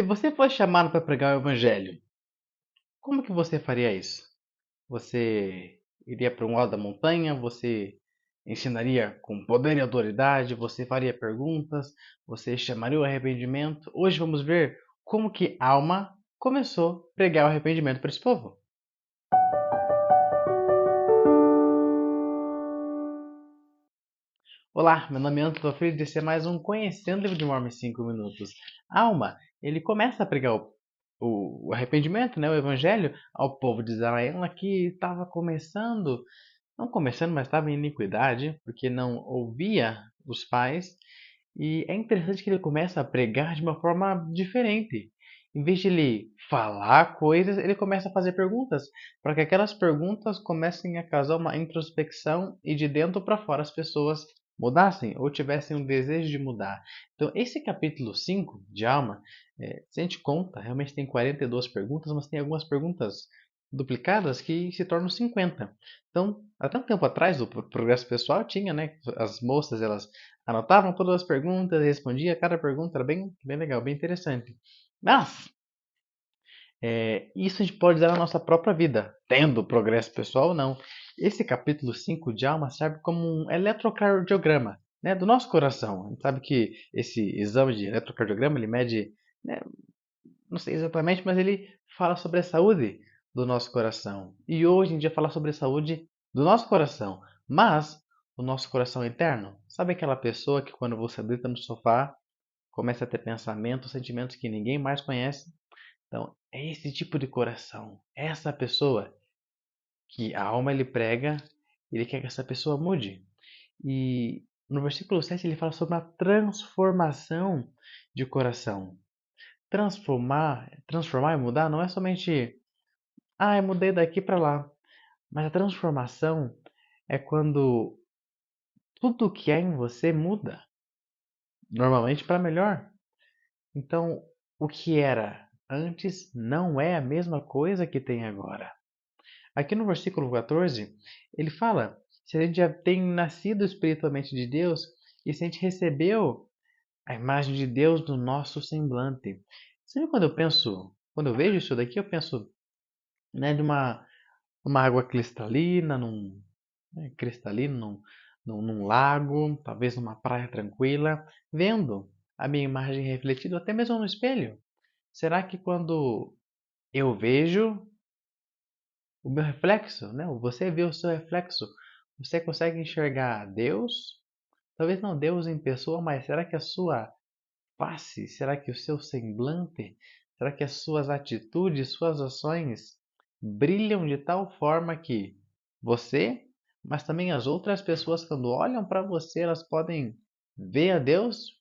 Se você fosse chamado para pregar o evangelho, como que você faria isso? Você iria para um lado da montanha? Você ensinaria com poder e autoridade? Você faria perguntas? Você chamaria o arrependimento? Hoje vamos ver como que Alma começou a pregar o arrependimento para esse povo. Olá, meu nome é Antônio Freire e esse é mais um Conhecendo o Livro de Mormon em 5 minutos. Alma, ele começa a pregar o arrependimento, né, o evangelho, ao povo de Israel que estava começando, não começando, mas estava em iniquidade, porque não ouvia os pais. E é interessante que ele começa a pregar de uma forma diferente. Em vez de ele falar coisas, ele começa a fazer perguntas, para que aquelas perguntas comecem a causar uma introspecção e de dentro para fora as pessoas mudassem ou tivessem um desejo de mudar. Então, esse capítulo 5 de Alma, se a gente conta, realmente tem 42 perguntas, mas tem algumas perguntas duplicadas que se tornam 50. Então, há tanto tempo atrás, o progresso pessoal tinha, né? As moças, elas anotavam todas as perguntas, respondia cada pergunta, era bem legal, bem interessante. Mas, isso a gente pode usar na nossa própria vida, tendo progresso pessoal ou não. Esse capítulo 5 de Alma serve como um eletrocardiograma, né, do nosso coração. A gente sabe que esse exame de eletrocardiograma, ele mede, né, não sei exatamente, mas ele fala sobre a saúde do nosso coração. E hoje em dia fala sobre a saúde do nosso coração, mas o nosso coração interno. Sabe aquela pessoa que quando você deita no sofá, começa a ter pensamentos, sentimentos que ninguém mais conhece? Então, é esse tipo de coração, essa pessoa que a alma ele prega, ele quer que essa pessoa mude. E no versículo 7 ele fala sobre uma transformação de coração. Transformar e mudar não é somente, eu mudei daqui para lá. Mas a transformação é quando tudo que há em você muda, normalmente para melhor. Então, o que era antes não é a mesma coisa que tem agora. Aqui no versículo 14, ele fala: se a gente já tem nascido espiritualmente de Deus e se a gente recebeu a imagem de Deus no nosso semblante. Sabe quando eu vejo isso daqui, eu penso, né, de uma água cristalina, cristalino, num lago, talvez numa praia tranquila, vendo a minha imagem refletida, até mesmo no espelho. Será que quando eu vejo o meu reflexo, né? Você vê o seu reflexo, você consegue enxergar Deus? Talvez não Deus em pessoa, mas será que a sua face, será que o seu semblante, será que as suas atitudes, suas ações brilham de tal forma que você, mas também as outras pessoas, quando olham para você, elas podem ver a Deus?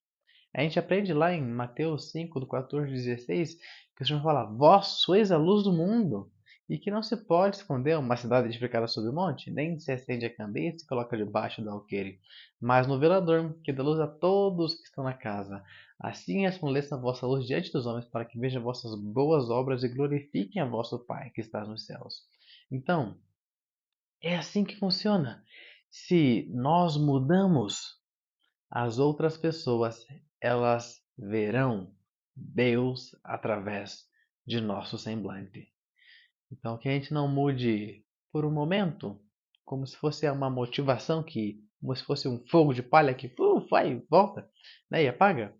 A gente aprende lá em Mateus 5, do 14 ao 16, que o Senhor fala: Vós sois a luz do mundo, e que não se pode esconder uma cidade edificada sobre o monte, nem se acende a candeia e se coloca debaixo do alqueire, mas no velador, que dá luz a todos que estão na casa. Assim resplandeça a vossa luz diante dos homens, para que vejam vossas boas obras e glorifiquem a vosso Pai que está nos céus. Então, é assim que funciona. Se nós mudamos, as outras pessoas, elas verão Deus através de nosso semblante. Então, que a gente não mude por um momento, como se fosse uma motivação como se fosse um fogo de palha que vai e volta, né, e apaga,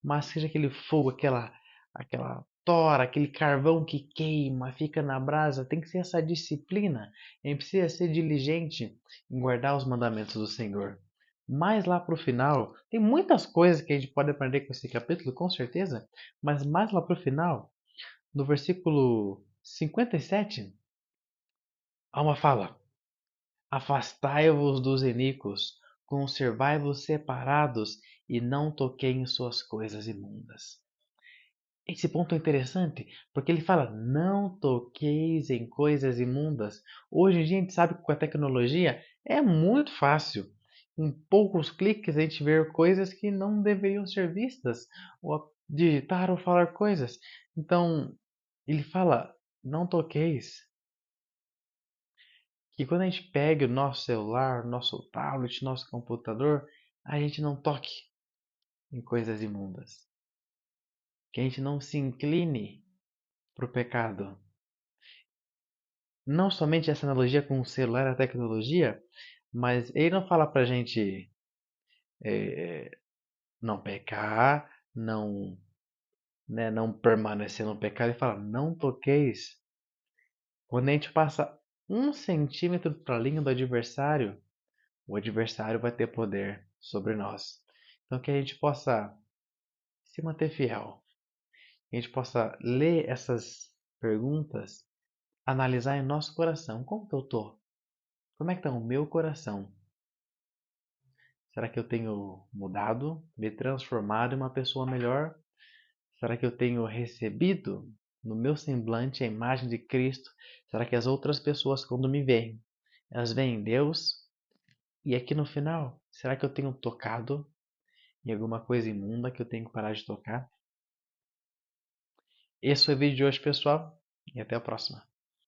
mas seja aquele fogo, aquela tora, aquele carvão que queima, fica na brasa. Tem que ser essa disciplina. A gente precisa ser diligente em guardar os mandamentos do Senhor. Mais lá para o final, tem muitas coisas que a gente pode aprender com esse capítulo, com certeza, mas mais lá para o final, no versículo 57, há uma fala: Afastai-vos dos iníquos, conservai-vos separados e não toquei em suas coisas imundas. Esse ponto é interessante, porque ele fala: não toqueis em coisas imundas. Hoje em dia a gente sabe que com a tecnologia é muito fácil. Com poucos cliques a gente vê coisas que não deveriam ser vistas, ou digitar ou falar coisas. Então, ele fala: não toqueis. Que quando a gente pega o nosso celular, nosso tablet, nosso computador, a gente não toque em coisas imundas. que a gente não se incline para o pecado. Não somente essa analogia com o celular, a tecnologia, mas ele não fala pra gente não pecar, não, né, não permanecer no pecado. Ele fala, não toqueis. Quando a gente passa 1 centímetro para a linha do adversário, o adversário vai ter poder sobre nós. Então que a gente possa se manter fiel, que a gente possa ler essas perguntas, analisar em nosso coração. Como que eu tô? Como é que está o meu coração? Será que eu tenho mudado, me transformado em uma pessoa melhor? Será que eu tenho recebido no meu semblante a imagem de Cristo? Será que as outras pessoas, quando me veem, elas veem Deus? E aqui no final, será que eu tenho tocado em alguma coisa imunda que eu tenho que parar de tocar? Esse foi o vídeo de hoje, pessoal, e até a próxima.